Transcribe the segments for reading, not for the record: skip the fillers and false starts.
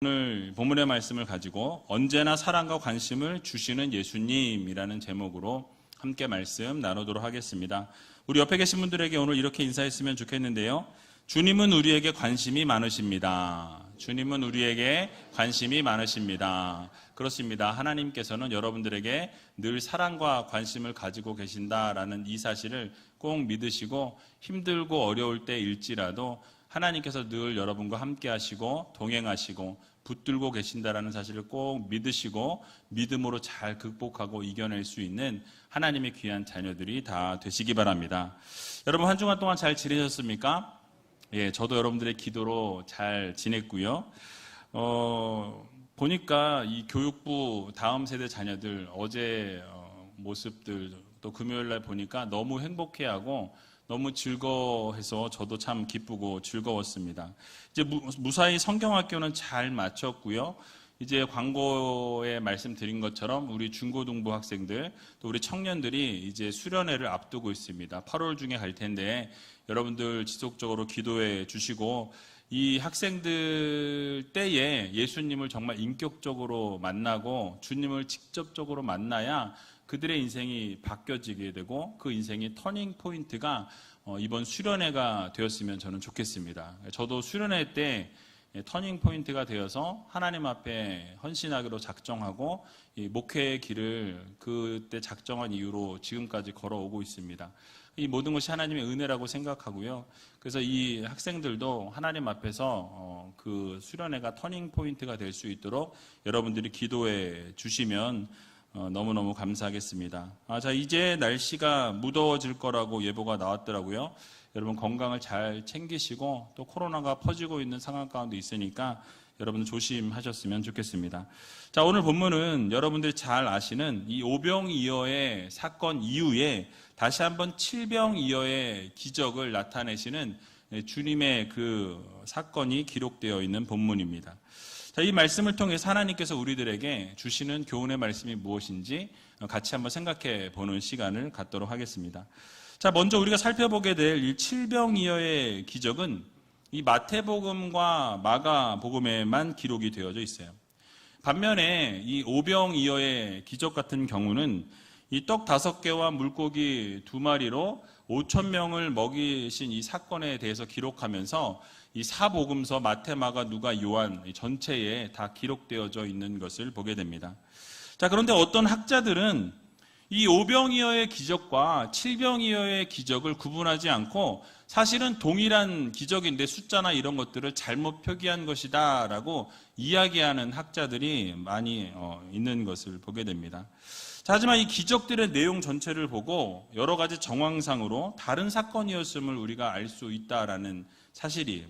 오늘 본문의 말씀을 가지고 언제나 사랑과 관심을 주시는 예수님이라는 제목으로 함께 말씀 나누도록 하겠습니다. 우리 옆에 계신 분들에게 오늘 이렇게 인사했으면 좋겠는데요. 주님은 우리에게 관심이 많으십니다. 주님은 우리에게 관심이 많으십니다. 그렇습니다. 하나님께서는 여러분들에게 늘 사랑과 관심을 가지고 계신다라는 이 사실을 꼭 믿으시고 힘들고 어려울 때일지라도 하나님께서 늘 여러분과 함께 하시고 동행하시고 붙들고 계신다라는 사실을 꼭 믿으시고 믿음으로 잘 극복하고 이겨낼 수 있는 하나님의 귀한 자녀들이 다 되시기 바랍니다. 여러분 한 주간 동안 잘 지내셨습니까? 예, 저도 여러분들의 기도로 잘 지냈고요. 보니까 이 교육부 다음 세대 자녀들 어제 모습들 또 금요일 날 보니까 너무 행복해하고 너무 즐거워해서 저도 참 기쁘고 즐거웠습니다. 이제 무사히 성경학교는 잘 마쳤고요. 이제 광고에 말씀드린 것처럼 우리 중고등부 학생들 또 우리 청년들이 이제 수련회를 앞두고 있습니다. 8월 중에 갈 텐데 여러분들 지속적으로 기도해 주시고 이 학생들 때에 예수님을 정말 인격적으로 만나고 주님을 직접적으로 만나야 그들의 인생이 바뀌어지게 되고 그 인생이 터닝 포인트가 이번 수련회가 되었으면 저는 좋겠습니다. 저도 수련회 때 터닝 포인트가 되어서 하나님 앞에 헌신하기로 작정하고 이 목회의 길을 그때 작정한 이유로 지금까지 걸어오고 있습니다. 이 모든 것이 하나님의 은혜라고 생각하고요. 그래서 이 학생들도 하나님 앞에서 그 수련회가 터닝 포인트가 될 수 있도록 여러분들이 기도해 주시면 너무너무 감사하겠습니다. 자, 이제 날씨가 무더워질 거라고 예보가 나왔더라고요. 여러분 건강을 잘 챙기시고 또 코로나가 퍼지고 있는 상황 가운데 있으니까 여러분 조심하셨으면 좋겠습니다. 자, 오늘 본문은 여러분들이 잘 아시는 이 오병이어의 사건 이후에 다시 한번 칠병이어의 기적을 나타내시는 주님의 그 사건이 기록되어 있는 본문입니다. 자, 이 말씀을 통해서 하나님께서 우리들에게 주시는 교훈의 말씀이 무엇인지 같이 한번 생각해 보는 시간을 갖도록 하겠습니다. 자, 먼저 우리가 살펴보게 될 이 칠병이어의 기적은 이 마태복음과 마가복음에만 기록이 되어져 있어요. 반면에 이 오병이어의 기적 같은 경우는 이 떡 5개와 물고기 2마리로 5,000명을 먹이신 이 사건에 대해서 기록하면서 이 사복음서 마태, 마가, 누가, 요한 전체에 다 기록되어져 있는 것을 보게 됩니다. 자, 그런데 어떤 학자들은 이 오병이어의 기적과 칠병이어의 기적을 구분하지 않고 사실은 동일한 기적인데 숫자나 이런 것들을 잘못 표기한 것이다 라고 이야기하는 학자들이 많이 있는 것을 보게 됩니다. 자, 하지만 이 기적들의 내용 전체를 보고 여러 가지 정황상으로 다른 사건이었음을 우리가 알 수 있다라는 사실이에요.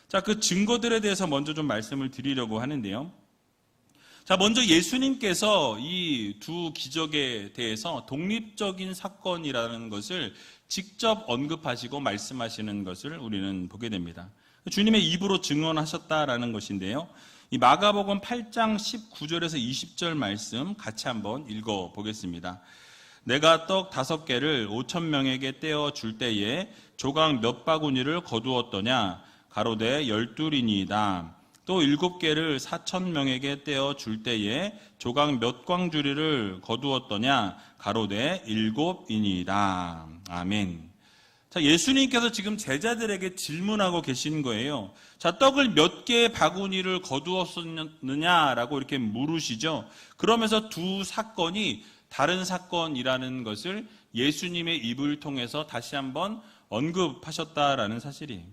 자, 그 증거들에 대해서 먼저 좀 말씀을 드리려고 하는데요. 자, 먼저 예수님께서 이 두 기적에 대해서 독립적인 사건이라는 것을 직접 언급하시고 말씀하시는 것을 우리는 보게 됩니다. 주님의 입으로 증언하셨다라는 것인데요. 이 마가복음 8장 19절에서 20절 말씀 같이 한번 읽어보겠습니다. 내가 떡 5개를 5,000명에게 떼어 줄 때에 조각 몇 바구니를 거두었더냐? 가로되 12이니이다. 또 7개를 4,000명에게 떼어 줄 때에 조각 몇 광주리를 거두었더냐? 가로되 7이니이다. 아멘. 자, 예수님께서 지금 제자들에게 질문하고 계신 거예요. 자, 떡을 몇 개의 바구니를 거두었느냐라고 이렇게 물으시죠. 그러면서 두 사건이 다른 사건이라는 것을 예수님의 입을 통해서 다시 한번 언급하셨다라는 사실이에요.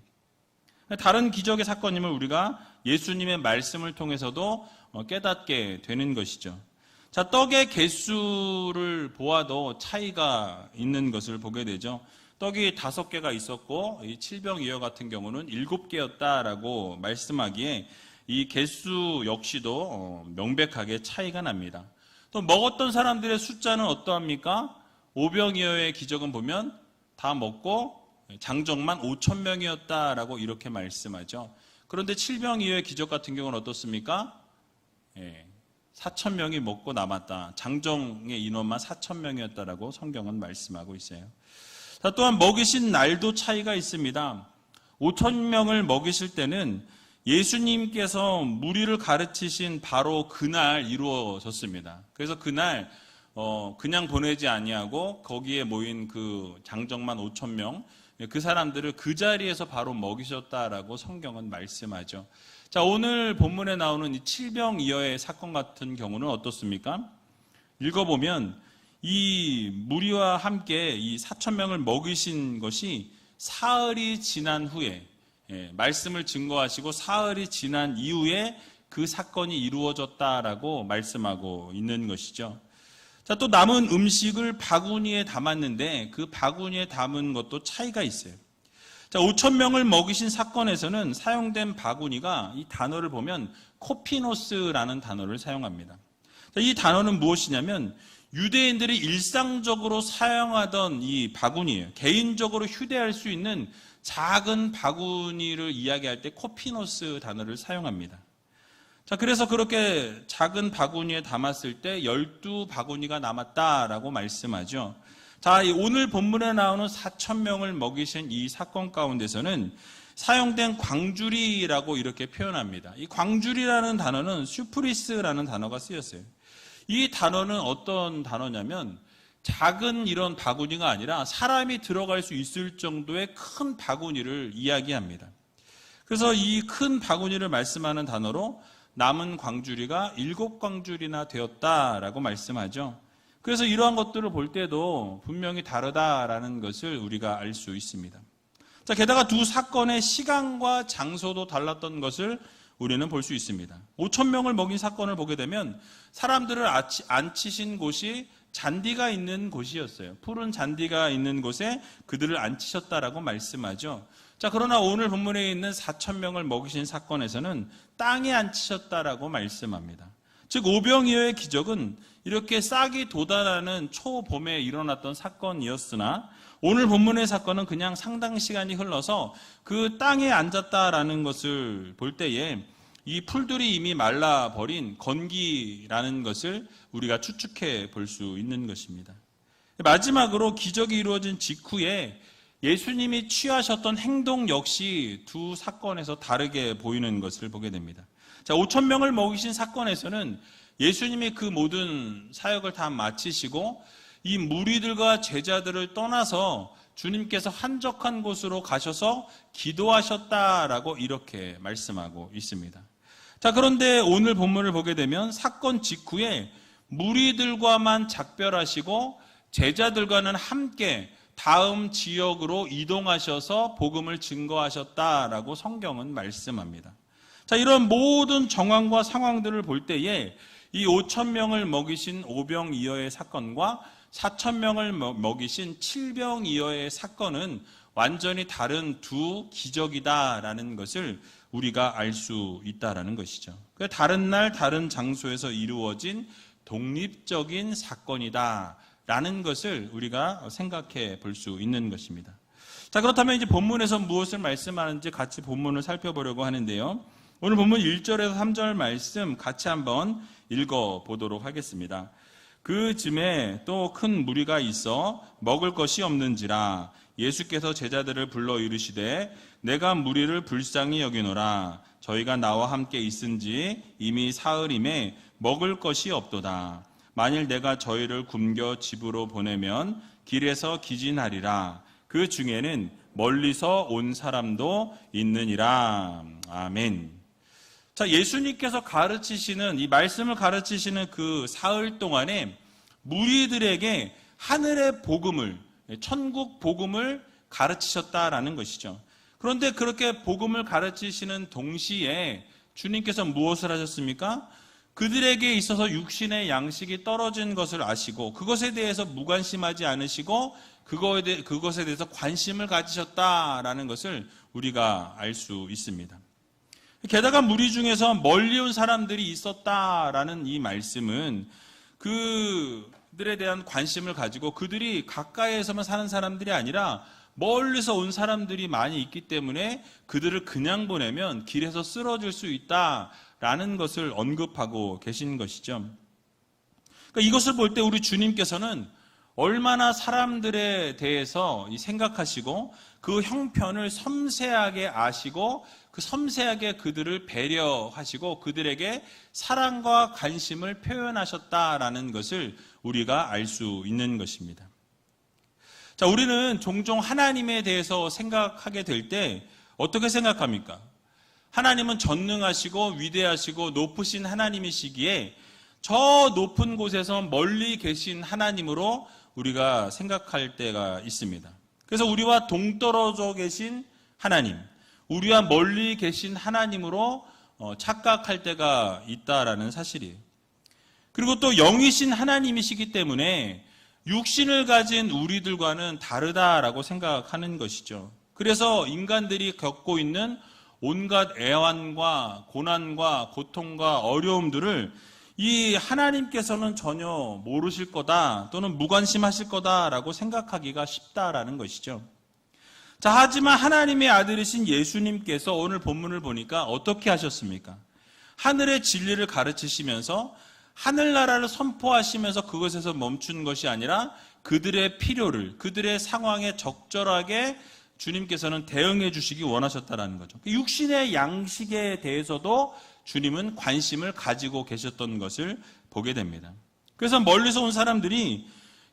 다른 기적의 사건임을 우리가 예수님의 말씀을 통해서도 깨닫게 되는 것이죠. 자, 떡의 개수를 보아도 차이가 있는 것을 보게 되죠. 떡이 5개가 있었고 이 칠병이어 같은 경우는 7개였다라고 말씀하기에 이 개수 역시도 명백하게 차이가 납니다. 또 먹었던 사람들의 숫자는 어떠합니까? 오병이어의 기적은 보면 다 먹고 장정만 5,000명이었다라고 이렇게 말씀하죠. 그런데 칠병이어의 기적 같은 경우는 어떻습니까? 4,000명이 먹고 남았다. 장정의 인원만 4,000명이었다라고 성경은 말씀하고 있어요. 자, 또한 먹이신 날도 차이가 있습니다. 5,000명을 먹이실 때는 예수님께서 무리를 가르치신 바로 그날 이루어졌습니다. 그래서 그날 그냥 보내지 아니하고 거기에 모인 그 장정만 5,000명, 그 사람들을 그 자리에서 바로 먹이셨다라고 성경은 말씀하죠. 자, 오늘 본문에 나오는 이 칠병이어의 사건 같은 경우는 어떻습니까? 읽어보면 이 무리와 함께 이 4,000명을 먹이신 것이 사흘이 지난 후에, 말씀을 증거하시고 사흘이 지난 이후에 그 사건이 이루어졌다라고 말씀하고 있는 것이죠. 자, 또 남은 음식을 바구니에 담았는데 그 바구니에 담은 것도 차이가 있어요. 자, 5,000명을 먹이신 사건에서는 사용된 바구니가 이 단어를 보면 코피노스라는 단어를 사용합니다. 자, 이 단어는 무엇이냐면 유대인들이 일상적으로 사용하던 이 바구니예요. 개인적으로 휴대할 수 있는 작은 바구니를 이야기할 때 코피노스 단어를 사용합니다. 자, 그래서 그렇게 작은 바구니에 담았을 때 12바구니가 남았다라고 말씀하죠. 자, 오늘 본문에 나오는 4,000명을 먹이신 이 사건 가운데서는 사용된 광주리라고 이렇게 표현합니다. 이 광주리라는 단어는 슈프리스라는 단어가 쓰였어요. 이 단어는 어떤 단어냐면 작은 이런 바구니가 아니라 사람이 들어갈 수 있을 정도의 큰 바구니를 이야기합니다. 그래서 이 큰 바구니를 말씀하는 단어로 남은 광주리가 7광주리나 되었다라고 말씀하죠. 그래서 이러한 것들을 볼 때도 분명히 다르다라는 것을 우리가 알 수 있습니다. 자, 게다가 두 사건의 시간과 장소도 달랐던 것을 우리는 볼 수 있습니다. 5,000명을 먹인 사건을 보게 되면 사람들을 앉히신 곳이 잔디가 있는 곳이었어요. 푸른 잔디가 있는 곳에 그들을 앉히셨다라고 말씀하죠. 자, 그러나 오늘 본문에 있는 4,000명을 먹이신 사건에서는 땅에 앉히셨다라고 말씀합니다. 즉 오병이어의 기적은 이렇게 싹이 돋아나는 초봄에 일어났던 사건이었으나 오늘 본문의 사건은 그냥 상당 시간이 흘러서 그 땅에 앉았다라는 것을 볼 때에 이 풀들이 이미 말라버린 건기라는 것을 우리가 추측해 볼 수 있는 것입니다. 마지막으로 기적이 이루어진 직후에 예수님이 취하셨던 행동 역시 두 사건에서 다르게 보이는 것을 보게 됩니다. 자, 5,000명을 먹이신 사건에서는 예수님이 그 모든 사역을 다 마치시고 이 무리들과 제자들을 떠나서 주님께서 한적한 곳으로 가셔서 기도하셨다라고 이렇게 말씀하고 있습니다. 자, 그런데 오늘 본문을 보게 되면 사건 직후에 무리들과만 작별하시고 제자들과는 함께 다음 지역으로 이동하셔서 복음을 증거하셨다라고 성경은 말씀합니다. 자, 이런 모든 정황과 상황들을 볼 때에 이 5,000명을 먹이신 오병이어의 사건과 4,000명을 먹이신 칠병이어의 사건은 완전히 다른 두 기적이다라는 것을 우리가 알 수 있다라는 것이죠. 다른 날 다른 장소에서 이루어진 독립적인 사건이다라는 것을 우리가 생각해 볼 수 있는 것입니다. 자, 그렇다면 이제 본문에서 무엇을 말씀하는지 같이 본문을 살펴보려고 하는데요. 오늘 본문 1절에서 3절 말씀 같이 한번 읽어보도록 하겠습니다. 그 즈음에 또 큰 무리가 있어 먹을 것이 없는지라 예수께서 제자들을 불러 이르시되 내가 무리를 불쌍히 여기노라 저희가 나와 함께 있은지 이미 사흘임에 먹을 것이 없도다. 만일 내가 저희를 굶겨 집으로 보내면 길에서 기진하리라. 그 중에는 멀리서 온 사람도 있느니라. 아멘. 자, 예수님께서 가르치시는 이 말씀을 가르치시는 그 사흘 동안에 무리들에게 하늘의 복음을, 천국 복음을 가르치셨다라는 것이죠. 그런데 그렇게 복음을 가르치시는 동시에 주님께서 무엇을 하셨습니까? 그들에게 있어서 육신의 양식이 떨어진 것을 아시고 그것에 대해서 무관심하지 않으시고 그것에 대해서 관심을 가지셨다라는 것을 우리가 알 수 있습니다. 게다가 무리 중에서 멀리 온 사람들이 있었다라는 이 말씀은 그들에 대한 관심을 가지고 그들이 가까이에서만 사는 사람들이 아니라 멀리서 온 사람들이 많이 있기 때문에 그들을 그냥 보내면 길에서 쓰러질 수 있다라는 것을 언급하고 계신 것이죠. 그러니까 이것을 볼 때 우리 주님께서는 얼마나 사람들에 대해서 생각하시고 그 형편을 섬세하게 아시고 그 섬세하게 그들을 배려하시고 그들에게 사랑과 관심을 표현하셨다라는 것을 우리가 알 수 있는 것입니다. 자, 우리는 종종 하나님에 대해서 생각하게 될 때 어떻게 생각합니까? 하나님은 전능하시고 위대하시고 높으신 하나님이시기에 저 높은 곳에서 멀리 계신 하나님으로 우리가 생각할 때가 있습니다. 그래서 우리와 동떨어져 계신 하나님, 우리와 멀리 계신 하나님으로 착각할 때가 있다라는 사실이에요. 그리고 또 영이신 하나님이시기 때문에 육신을 가진 우리들과는 다르다라고 생각하는 것이죠. 그래서 인간들이 겪고 있는 온갖 애환과 고난과 고통과 어려움들을 이 하나님께서는 전혀 모르실 거다 또는 무관심하실 거다라고 생각하기가 쉽다라는 것이죠. 자, 하지만 하나님의 아들이신 예수님께서 오늘 본문을 보니까 어떻게 하셨습니까? 하늘의 진리를 가르치시면서 하늘나라를 선포하시면서 그것에서 멈춘 것이 아니라 그들의 필요를, 그들의 상황에 적절하게 주님께서는 대응해 주시기 원하셨다는 거죠. 육신의 양식에 대해서도 주님은 관심을 가지고 계셨던 것을 보게 됩니다. 그래서 멀리서 온 사람들이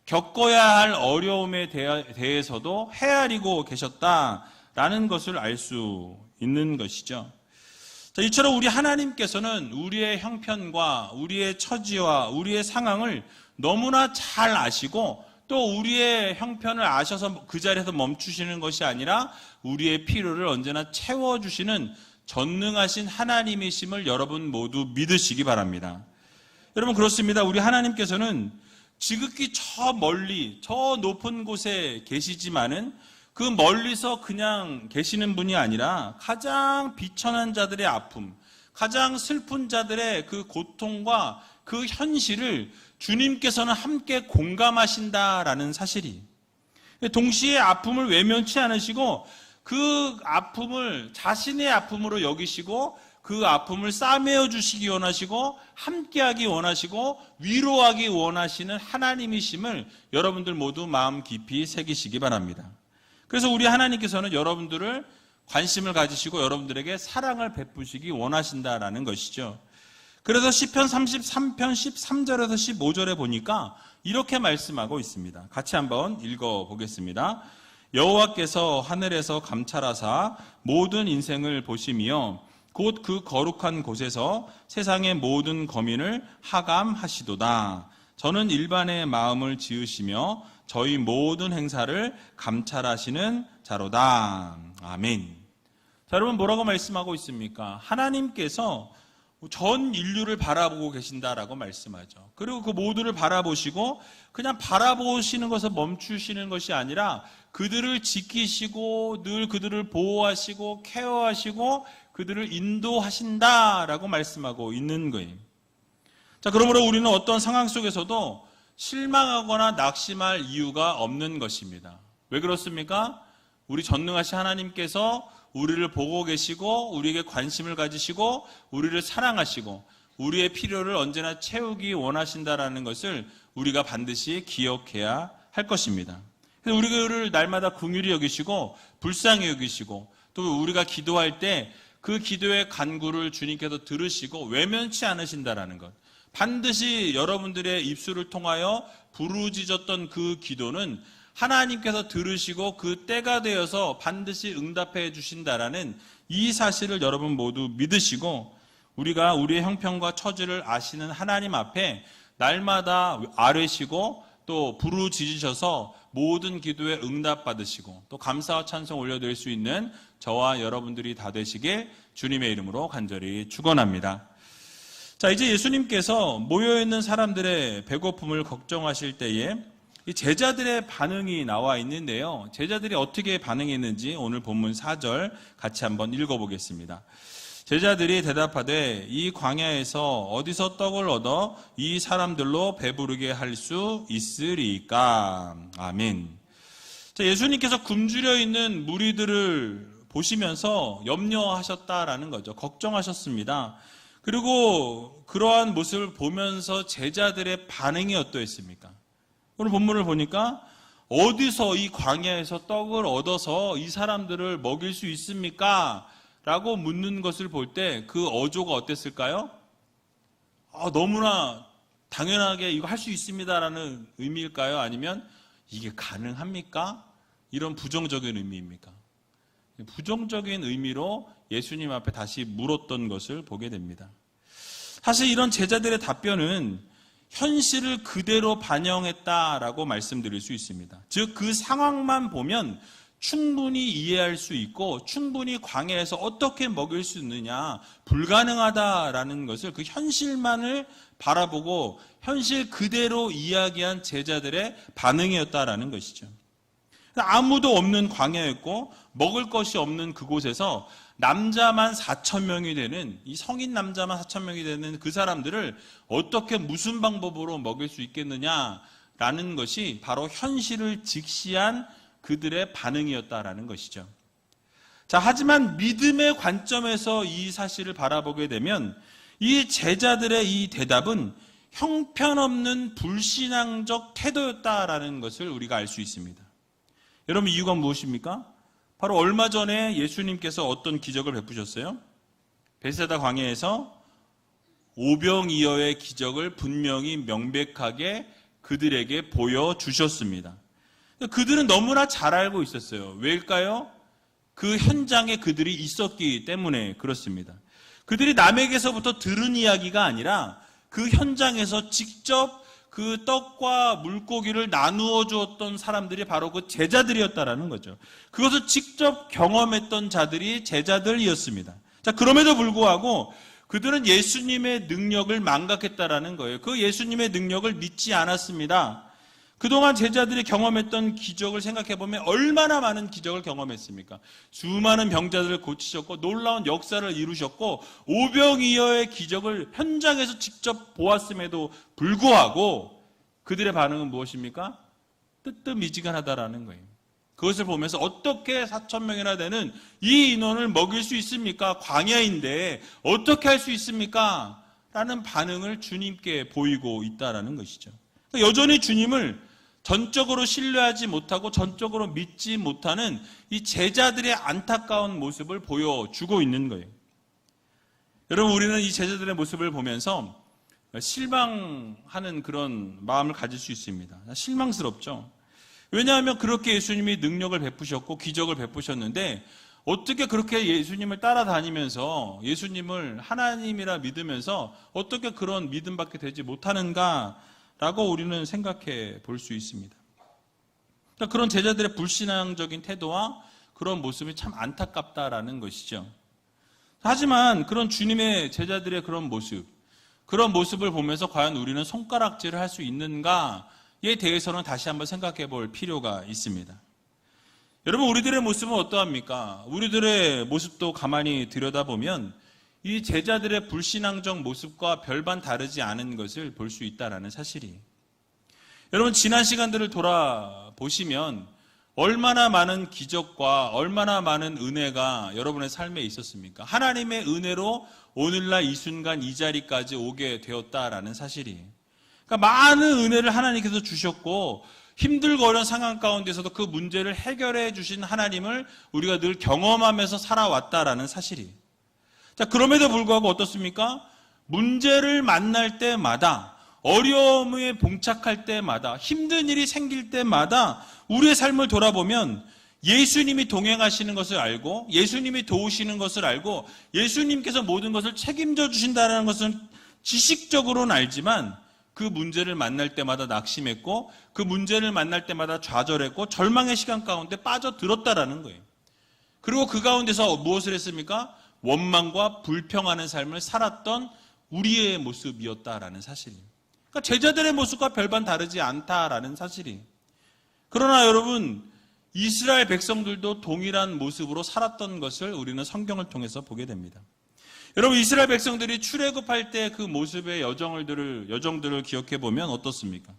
겪어야 할 어려움에 대해서도 헤아리고 계셨다라는 것을 알 수 있는 것이죠. 자, 이처럼 우리 하나님께서는 우리의 형편과 우리의 처지와 우리의 상황을 너무나 잘 아시고 또 우리의 형편을 아셔서 그 자리에서 멈추시는 것이 아니라 우리의 필요를 언제나 채워주시는 전능하신 하나님이심을 여러분 모두 믿으시기 바랍니다. 여러분 그렇습니다. 우리 하나님께서는 지극히 저 멀리 저 높은 곳에 계시지만은 그 멀리서 그냥 계시는 분이 아니라 가장 비천한 자들의 아픔, 가장 슬픈 자들의 그 고통과 그 현실을 주님께서는 함께 공감하신다라는 사실이, 동시에 아픔을 외면치 않으시고 그 아픔을 자신의 아픔으로 여기시고 그 아픔을 싸매어 주시기 원하시고 함께하기 원하시고 위로하기 원하시는 하나님이심을 여러분들 모두 마음 깊이 새기시기 바랍니다. 그래서 우리 하나님께서는 여러분들을 관심을 가지시고 여러분들에게 사랑을 베푸시기 원하신다라는 것이죠. 그래서 시편 33편 13절에서 15절에 보니까 이렇게 말씀하고 있습니다. 같이 한번 읽어보겠습니다. 여호와께서 하늘에서 감찰하사 모든 인생을 보시며 곧 그 거룩한 곳에서 세상의 모든 거민을 하감하시도다. 저는 일반의 마음을 지으시며 저희 모든 행사를 감찰하시는 자로다. 아멘. 자, 여러분 뭐라고 말씀하고 있습니까? 하나님께서 전 인류를 바라보고 계신다라고 말씀하죠. 그리고 그 모두를 바라보시고 그냥 바라보시는 것에 멈추시는 것이 아니라 그들을 지키시고 늘 그들을 보호하시고 케어하시고 그들을 인도하신다라고 말씀하고 있는 거예요. 자, 그러므로 우리는 어떤 상황 속에서도 실망하거나 낙심할 이유가 없는 것입니다. 왜 그렇습니까? 우리 전능하신 하나님께서 우리를 보고 계시고 우리에게 관심을 가지시고 우리를 사랑하시고 우리의 필요를 언제나 채우기 원하신다라는 것을 우리가 반드시 기억해야 할 것입니다. 그래서 우리를 날마다 긍휼히 여기시고 불쌍히 여기시고 또 우리가 기도할 때 그 기도의 간구를 주님께서 들으시고 외면치 않으신다라는 것, 반드시 여러분들의 입술을 통하여 부르짖었던 그 기도는 하나님께서 들으시고 그 때가 되어서 반드시 응답해 주신다라는 이 사실을 여러분 모두 믿으시고 우리가 우리의 형편과 처지를 아시는 하나님 앞에 날마다 아뢰시고 또 부르짖으셔서 모든 기도에 응답받으시고 또 감사와 찬송 올려드릴 수 있는 저와 여러분들이 다 되시길 주님의 이름으로 간절히 축원합니다. 자, 이제 예수님께서 모여있는 사람들의 배고픔을 걱정하실 때에 이 제자들의 반응이 나와 있는데요. 제자들이 어떻게 반응했는지 오늘 본문 4절 같이 한번 읽어보겠습니다. 제자들이 대답하되 이 광야에서 어디서 떡을 얻어 이 사람들로 배부르게 할 수 있으리까? 아멘. 자, 예수님께서 굶주려 있는 무리들을 보시면서 염려하셨다라는 거죠. 걱정하셨습니다. 그리고 그러한 모습을 보면서 제자들의 반응이 어떠했습니까? 오늘 본문을 보니까 어디서 이 광야에서 떡을 얻어서 이 사람들을 먹일 수 있습니까? 라고 묻는 것을 볼 때 그 어조가 어땠을까요? 너무나 당연하게 이거 할 수 있습니다라는 의미일까요? 아니면 이게 가능합니까? 이런 부정적인 의미입니까? 부정적인 의미로 예수님 앞에 다시 물었던 것을 보게 됩니다. 사실 이런 제자들의 답변은 현실을 그대로 반영했다라고 말씀드릴 수 있습니다. 즉, 그 상황만 보면 충분히 이해할 수 있고 충분히 광야에서 어떻게 먹일 수 있느냐, 불가능하다라는 것을 그 현실만을 바라보고 현실 그대로 이야기한 제자들의 반응이었다라는 것이죠. 아무도 없는 광야였고 먹을 것이 없는 그곳에서 남자만 4,000명이 되는, 이 성인 남자만 4,000명이 되는 그 사람들을 어떻게 무슨 방법으로 먹일 수 있겠느냐라는 것이 바로 현실을 직시한 그들의 반응이었다라는 것이죠. 자, 하지만 믿음의 관점에서 이 사실을 바라보게 되면 이 제자들의 이 대답은 형편없는 불신앙적 태도였다라는 것을 우리가 알 수 있습니다. 여러분, 이유가 무엇입니까? 바로 얼마 전에 예수님께서 어떤 기적을 베푸셨어요? 베세다 광야에서 오병이어의 기적을 분명히 명백하게 그들에게 보여주셨습니다. 그들은 너무나 잘 알고 있었어요. 왜일까요? 그 현장에 그들이 있었기 때문에 그렇습니다. 그들이 남에게서부터 들은 이야기가 아니라 그 현장에서 직접 그 떡과 물고기를 나누어 주었던 사람들이 바로 그 제자들이었다라는 거죠. 그것을 직접 경험했던 자들이 제자들이었습니다. 자, 그럼에도 불구하고 그들은 예수님의 능력을 망각했다라는 거예요. 그 예수님의 능력을 믿지 않았습니다. 그동안 제자들이 경험했던 기적을 생각해보면 얼마나 많은 기적을 경험했습니까? 수많은 병자들을 고치셨고 놀라운 역사를 이루셨고 오병이어의 기적을 현장에서 직접 보았음에도 불구하고 그들의 반응은 무엇입니까? 뜨뜻미지근하다라는 거예요. 그것을 보면서 어떻게 4,000명이나 되는 이 인원을 먹일 수 있습니까? 광야인데 어떻게 할 수 있습니까? 라는 반응을 주님께 보이고 있다라는 것이죠. 여전히 주님을 전적으로 신뢰하지 못하고 전적으로 믿지 못하는 이 제자들의 안타까운 모습을 보여주고 있는 거예요. 여러분, 우리는 이 제자들의 모습을 보면서 실망하는 그런 마음을 가질 수 있습니다. 실망스럽죠. 왜냐하면 그렇게 예수님이 능력을 베푸셨고 기적을 베푸셨는데 어떻게 그렇게 예수님을 따라다니면서 예수님을 하나님이라 믿으면서 어떻게 그런 믿음밖에 되지 못하는가 라고 우리는 생각해 볼 수 있습니다. 그런 제자들의 불신앙적인 태도와 그런 모습이 참 안타깝다라는 것이죠. 하지만 그런 주님의 제자들의 그런 모습을 보면서 과연 우리는 손가락질을 할 수 있는가에 대해서는 다시 한번 생각해 볼 필요가 있습니다. 여러분, 우리들의 모습은 어떠합니까? 우리들의 모습도 가만히 들여다보면 이 제자들의 불신앙적 모습과 별반 다르지 않은 것을 볼 수 있다는 사실이. 여러분, 지난 시간들을 돌아보시면 얼마나 많은 기적과 얼마나 많은 은혜가 여러분의 삶에 있었습니까? 하나님의 은혜로 오늘날 이 순간 이 자리까지 오게 되었다라는 사실이. 그러니까 많은 은혜를 하나님께서 주셨고 힘들고 어려운 상황 가운데서도 그 문제를 해결해 주신 하나님을 우리가 늘 경험하면서 살아왔다라는 사실이. 자, 그럼에도 불구하고 어떻습니까? 문제를 만날 때마다, 어려움에 봉착할 때마다, 힘든 일이 생길 때마다 우리의 삶을 돌아보면 예수님이 동행하시는 것을 알고 예수님이 도우시는 것을 알고 예수님께서 모든 것을 책임져 주신다는 것은 지식적으로는 알지만 그 문제를 만날 때마다 낙심했고 그 문제를 만날 때마다 좌절했고 절망의 시간 가운데 빠져들었다라는 거예요. 그리고 그 가운데서 무엇을 했습니까? 원망과 불평하는 삶을 살았던 우리의 모습이었다라는 사실이에요. 그러니까 제자들의 모습과 별반 다르지 않다라는 사실이. 그러나 여러분, 이스라엘 백성들도 동일한 모습으로 살았던 것을 우리는 성경을 통해서 보게 됩니다. 여러분, 이스라엘 백성들이 출애굽할 때 그 모습의 여정들을 기억해 보면 어떻습니까?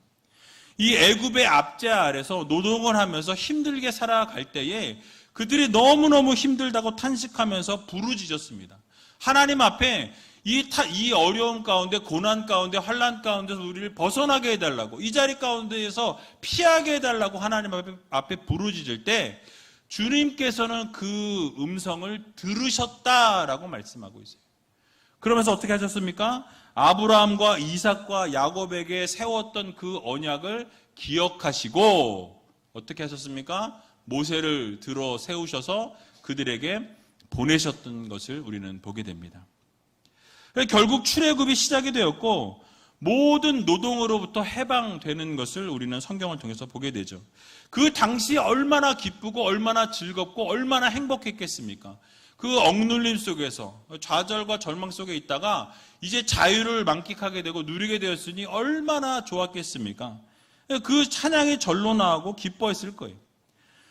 이 애굽의 압제 아래서 노동을 하면서 힘들게 살아갈 때에 그들이 너무너무 힘들다고 탄식하면서 부르짖었습니다. 하나님 앞에 이 어려움 가운데, 고난 가운데, 환난 가운데서 우리를 벗어나게 해달라고, 이 자리 가운데에서 피하게 해달라고 하나님 앞에 부르짖을 때 주님께서는 그 음성을 들으셨다라고 말씀하고 있어요. 그러면서 어떻게 하셨습니까? 아브라함과 이삭과 야곱에게 세웠던 그 언약을 기억하시고 어떻게 하셨습니까? 모세를 들어 세우셔서 그들에게 보내셨던 것을 우리는 보게 됩니다. 결국 출애굽이 시작이 되었고 모든 노동으로부터 해방되는 것을 우리는 성경을 통해서 보게 되죠. 그 당시 얼마나 기쁘고 얼마나 즐겁고 얼마나 행복했겠습니까? 그 억눌림 속에서 좌절과 절망 속에 있다가 이제 자유를 만끽하게 되고 누리게 되었으니 얼마나 좋았겠습니까? 그 찬양이 절로 나오고 기뻐했을 거예요.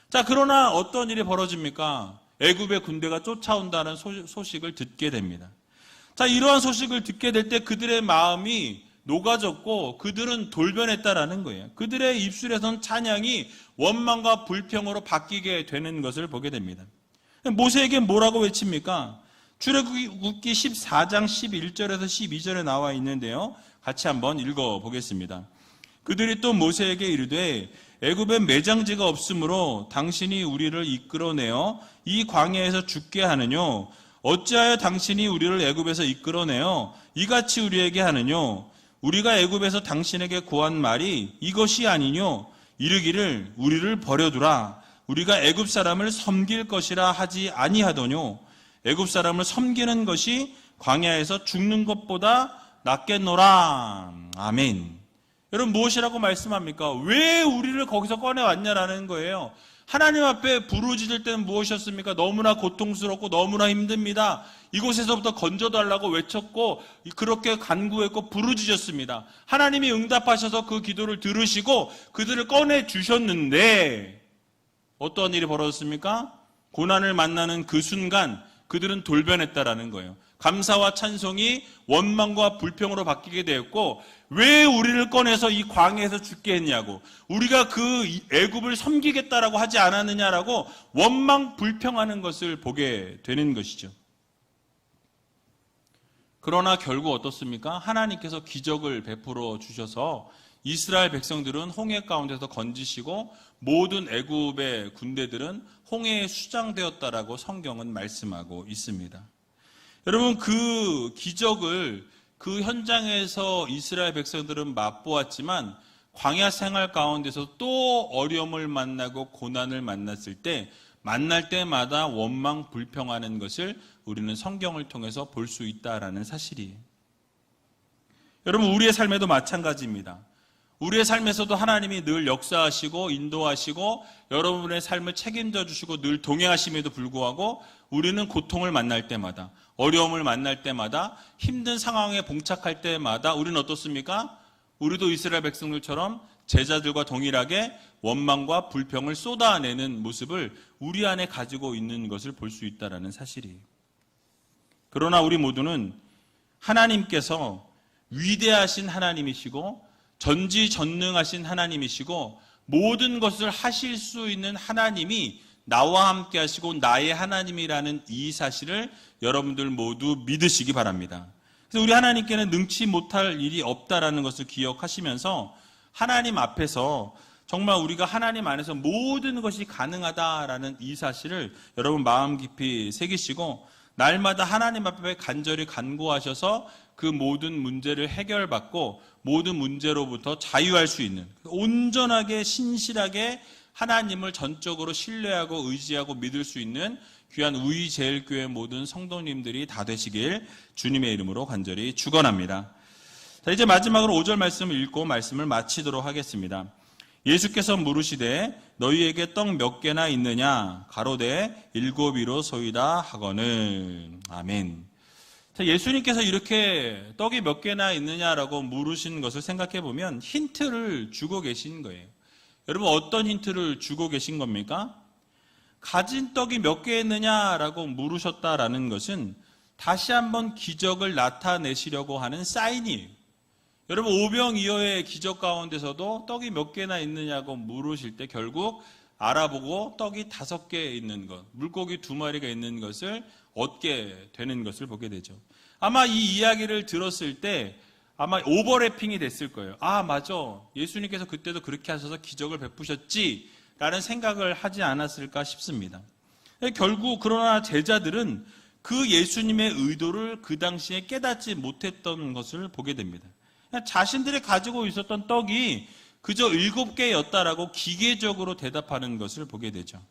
자, 그러나 어떤 일이 벌어집니까? 애굽의 군대가 쫓아온다는 소식을 듣게 됩니다. 자, 이러한 소식을 듣게 될 때 그들의 마음이 녹아졌고 그들은 돌변했다라는 거예요. 그들의 입술에선 찬양이 원망과 불평으로 바뀌게 되는 것을 보게 됩니다. 모세에게 뭐라고 외칩니까? 출애굽기 14장 11절에서 12절에 나와 있는데요. 같이 한번 읽어보겠습니다. 그들이 또 모세에게 이르되 애굽에 매장지가 없으므로 당신이 우리를 이끌어내어 이 광야에서 죽게 하느뇨? 어찌하여 당신이 우리를 애굽에서 이끌어내어 이같이 우리에게 하느뇨? 우리가 애굽에서 당신에게 구한 말이 이것이 아니뇨? 이르기를 우리를 버려두라. 우리가 애굽 사람을 섬길 것이라 하지 아니하더뇨? 애굽 사람을 섬기는 것이 광야에서 죽는 것보다 낫겠노라. 아멘. 여러분 무엇이라고 말씀합니까? 왜 우리를 거기서 꺼내왔냐라는 거예요. 하나님 앞에 부르짖을 때는 무엇이었습니까? 너무나 고통스럽고 너무나 힘듭니다. 이곳에서부터 건져달라고 외쳤고 그렇게 간구했고 부르짖었습니다. 하나님이 응답하셔서 그 기도를 들으시고 그들을 꺼내주셨는데 어떤 일이 벌어졌습니까? 고난을 만나는 그 순간 그들은 돌변했다라는 거예요. 감사와 찬송이 원망과 불평으로 바뀌게 되었고 왜 우리를 꺼내서 이 광야에서 죽게 했냐고 우리가 그 애굽을 섬기겠다라고 하지 않았느냐라고 원망 불평하는 것을 보게 되는 것이죠. 그러나 결국 어떻습니까? 하나님께서 기적을 베풀어 주셔서 이스라엘 백성들은 홍해 가운데서 건지시고 모든 애굽의 군대들은 홍해에 수장되었다라고 성경은 말씀하고 있습니다. 여러분 그 기적을 그 현장에서 이스라엘 백성들은 맛보았지만 광야 생활 가운데서 또 어려움을 만나고 고난을 만났을 때 만날 때마다 원망 불평하는 것을 우리는 성경을 통해서 볼 수 있다라는 사실이에요. 여러분 우리의 삶에도 마찬가지입니다. 우리의 삶에서도 하나님이 늘 역사하시고 인도하시고 여러분의 삶을 책임져 주시고 늘 동행하심에도 불구하고 우리는 고통을 만날 때마다 어려움을 만날 때마다 힘든 상황에 봉착할 때마다 우리는 어떻습니까? 우리도 이스라엘 백성들처럼 제자들과 동일하게 원망과 불평을 쏟아내는 모습을 우리 안에 가지고 있는 것을 볼 수 있다는 사실이에요. 그러나 우리 모두는 하나님께서 위대하신 하나님이시고 전지전능하신 하나님이시고 모든 것을 하실 수 있는 하나님이 나와 함께 하시고 나의 하나님이라는 이 사실을 여러분들 모두 믿으시기 바랍니다. 그래서 우리 하나님께는 능치 못할 일이 없다라는 것을 기억하시면서 하나님 앞에서 정말 우리가 하나님 안에서 모든 것이 가능하다라는 이 사실을 여러분 마음 깊이 새기시고 날마다 하나님 앞에 간절히 간구하셔서 그 모든 문제를 해결받고 모든 문제로부터 자유할 수 있는 온전하게 신실하게 하나님을 전적으로 신뢰하고 의지하고 믿을 수 있는 귀한 우이제일교회 모든 성도님들이 다 되시길 주님의 이름으로 간절히 축원합니다. 자, 이제 마지막으로 5절 말씀을 읽고 말씀을 마치도록 하겠습니다. 예수께서 물으시되 너희에게 떡 몇 개나 있느냐? 가로되 7이로소이다 하거늘. 아멘. 자, 예수님께서 이렇게 떡이 몇 개나 있느냐라고 물으신 것을 생각해 보면 힌트를 주고 계신 거예요. 여러분 어떤 힌트를 주고 계신 겁니까? 가진 떡이 몇 개 있느냐라고 물으셨다라는 것은 다시 한번 기적을 나타내시려고 하는 사인이에요. 여러분 오병이어의 기적 가운데서도 떡이 몇 개나 있느냐고 물으실 때 결국 알아보고 떡이 5개 있는 것, 물고기 2마리가 있는 것을 얻게 되는 것을 보게 되죠. 아마 이 이야기를 들었을 때 아마 오버래핑이 됐을 거예요. 아 맞아, 예수님께서 그때도 그렇게 하셔서 기적을 베푸셨지 라는 생각을 하지 않았을까 싶습니다. 결국 그러나 제자들은 그 예수님의 의도를 그 당시에 깨닫지 못했던 것을 보게 됩니다. 자신들이 가지고 있었던 떡이 그저 7개였다라고 기계적으로 대답하는 것을 보게 되죠.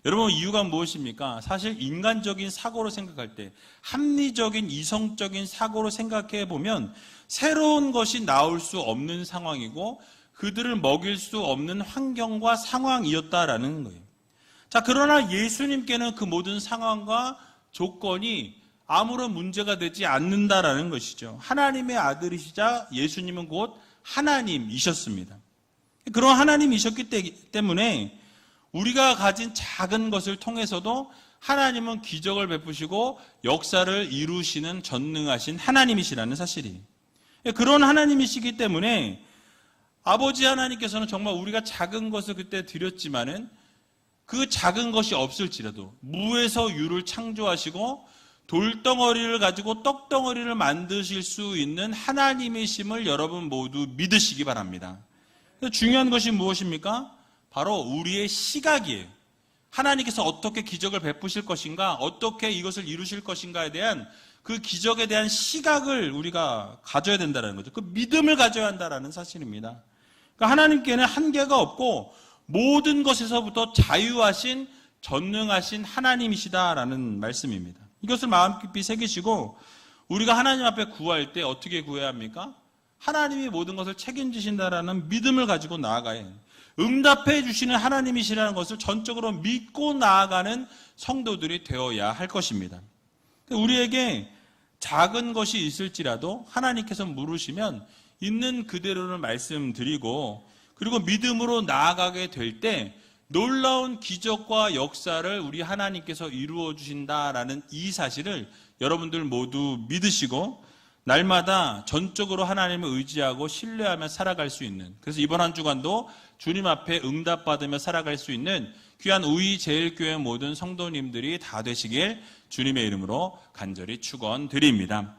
여러분, 이유가 무엇입니까? 사실 인간적인 사고로 생각할 때, 합리적인 이성적인 사고로 생각해 보면 새로운 것이 나올 수 없는 상황이고 그들을 먹일 수 없는 환경과 상황이었다라는 거예요. 자, 그러나 예수님께는 그 모든 상황과 조건이 아무런 문제가 되지 않는다라는 것이죠. 하나님의 아들이시자 예수님은 곧 하나님이셨습니다. 그런 하나님이셨기 때문에 우리가 가진 작은 것을 통해서도 하나님은 기적을 베푸시고 역사를 이루시는 전능하신 하나님이시라는 사실이에요. 그런 하나님이시기 때문에 아버지 하나님께서는 정말 우리가 작은 것을 그때 드렸지만은 그 작은 것이 없을지라도 무에서 유를 창조하시고 돌덩어리를 가지고 떡덩어리를 만드실 수 있는 하나님이심을 여러분 모두 믿으시기 바랍니다. 중요한 것이 무엇입니까? 바로 우리의 시각이에요. 하나님께서 어떻게 기적을 베푸실 것인가, 어떻게 이것을 이루실 것인가에 대한 그 기적에 대한 시각을 우리가 가져야 된다는 거죠. 그 믿음을 가져야 한다는 사실입니다. 그러니까 하나님께는 한계가 없고 모든 것에서부터 자유하신 전능하신 하나님이시다라는 말씀입니다. 이것을 마음 깊이 새기시고 우리가 하나님 앞에 구할 때 어떻게 구해야 합니까? 하나님이 모든 것을 책임지신다라는 믿음을 가지고 나아가야 해요. 응답해 주시는 하나님이시라는 것을 전적으로 믿고 나아가는 성도들이 되어야 할 것입니다. 우리에게 작은 것이 있을지라도 하나님께서 물으시면 있는 그대로를 말씀드리고 그리고 믿음으로 나아가게 될 때 놀라운 기적과 역사를 우리 하나님께서 이루어 주신다라는 이 사실을 여러분들 모두 믿으시고 날마다 전적으로 하나님을 의지하고 신뢰하며 살아갈 수 있는, 그래서 이번 한 주간도 주님 앞에 응답받으며 살아갈 수 있는 귀한 우이제일교회 모든 성도님들이 다 되시길 주님의 이름으로 간절히 축원드립니다.